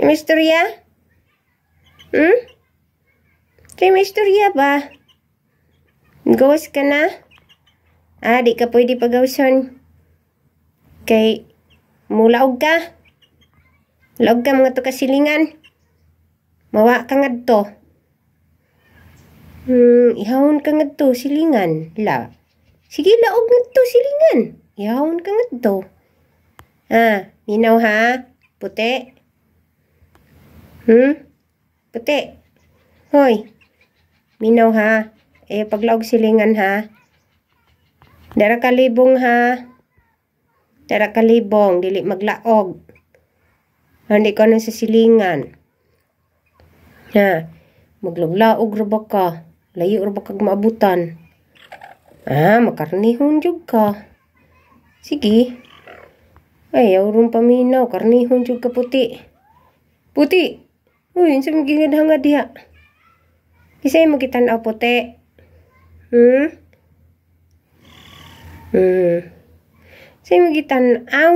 Misturya? Misturya ba? Gawas ka na? Di ka pwede pagawasan. Kay, mulaog ka. Laog ka mga to kasilingan. Mawa ka nga to. Ihawon ka nga to, silingan. Sige, laog nga to, silingan. Ihawon ka nga to. Minaw ha? Puti? Puti? Hoy. Minaw ha? Paglaog silingan ha? Dara kalibong ha? Dara kalibong, dili maglaog. Hindi ka na sa silingan. Maglaglaog ra ka. Layo ra kag maabutan. Makarnihon jud ka. Sige. Ayaw ron paminaw. Karnihon jud ka puti. Puti! Uy, sa magiging-hangad diha. Kisa'y magitanaw puti. Sa'y magitanaw.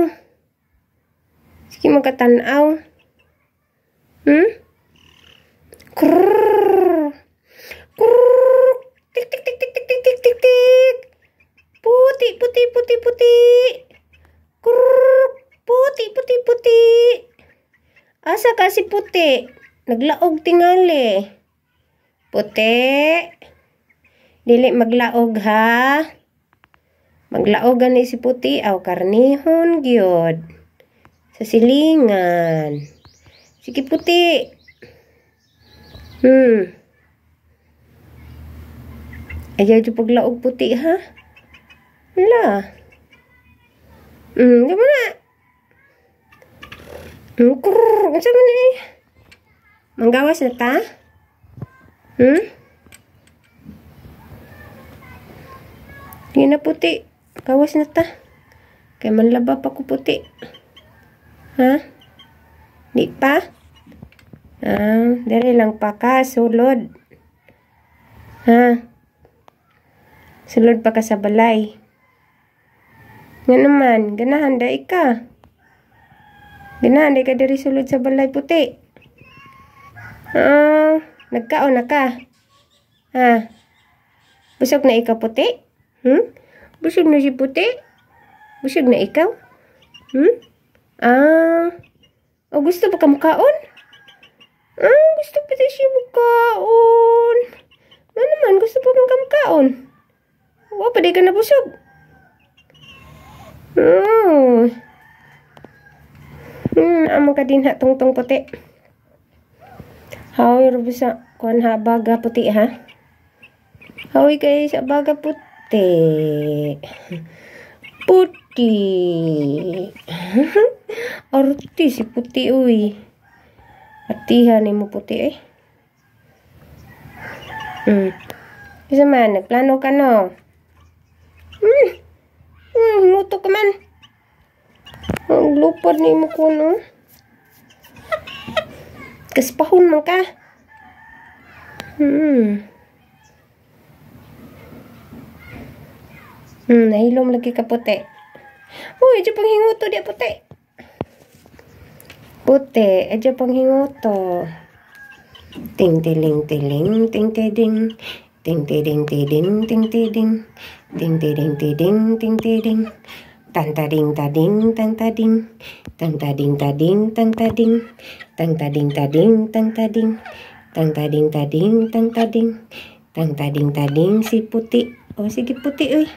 Sige magkatanaw. Krrrr. Krrrr. Tik tik tik tik tik tik tik tik tik. Puti puti puti puti. Krrrr. Puti puti puti. Asa ka si puti? Naglaog tingali. Puti. Dili maglaog ha. Maglaog ani si puti aw karnihon gyud. Sa silingan. Sige puti. Ayaw dyan paglaog puti ha. Wala. Gama na. Kurr. Masa man eh. Manggawas na ta? Hindi na puti. Gawas na ta. Kaya manlaba pa ko puti. Di pa? Dari lang pa ka. Sulod. Sulod pa ka sa balay. Nga naman. Ganahan dahi ka. Ganahan dahi ka dari sulod sa balay puti. Nagkaon na ka. Busog na ikaw puti? Busog na si puti? Busog na ikaw? Gusto pa ka makaon? Gusto pa siya makaon. Ano naman, gusto pa ka makaon? Pa di ka nabusog. Amo ka din ha, tungtong puti. Hawi ro bisa kuan ha baga puti ha. Hawi kay sa baga puti. Puti. Arti si puti uy. Atihan ni mo puti Bisa man, nagplano ka no? Muto ka man. Ang lupad ni mo ko no? Kaspahon man ka. Nahilom lagi ka puti. Uy, adyo pang hinguto dia puti. Puti, adyo pang hinguto. Ting tiling tiling ting tiding. Ting tiding tiding ting tiding. Ting tiding tiding ting tiding. Tan tading tading tan tading. Tan tading tading tan tading. Tan tading tading tan tading. Tan tading tading tan tading. Tan tading tading si puti. Sige puti uy.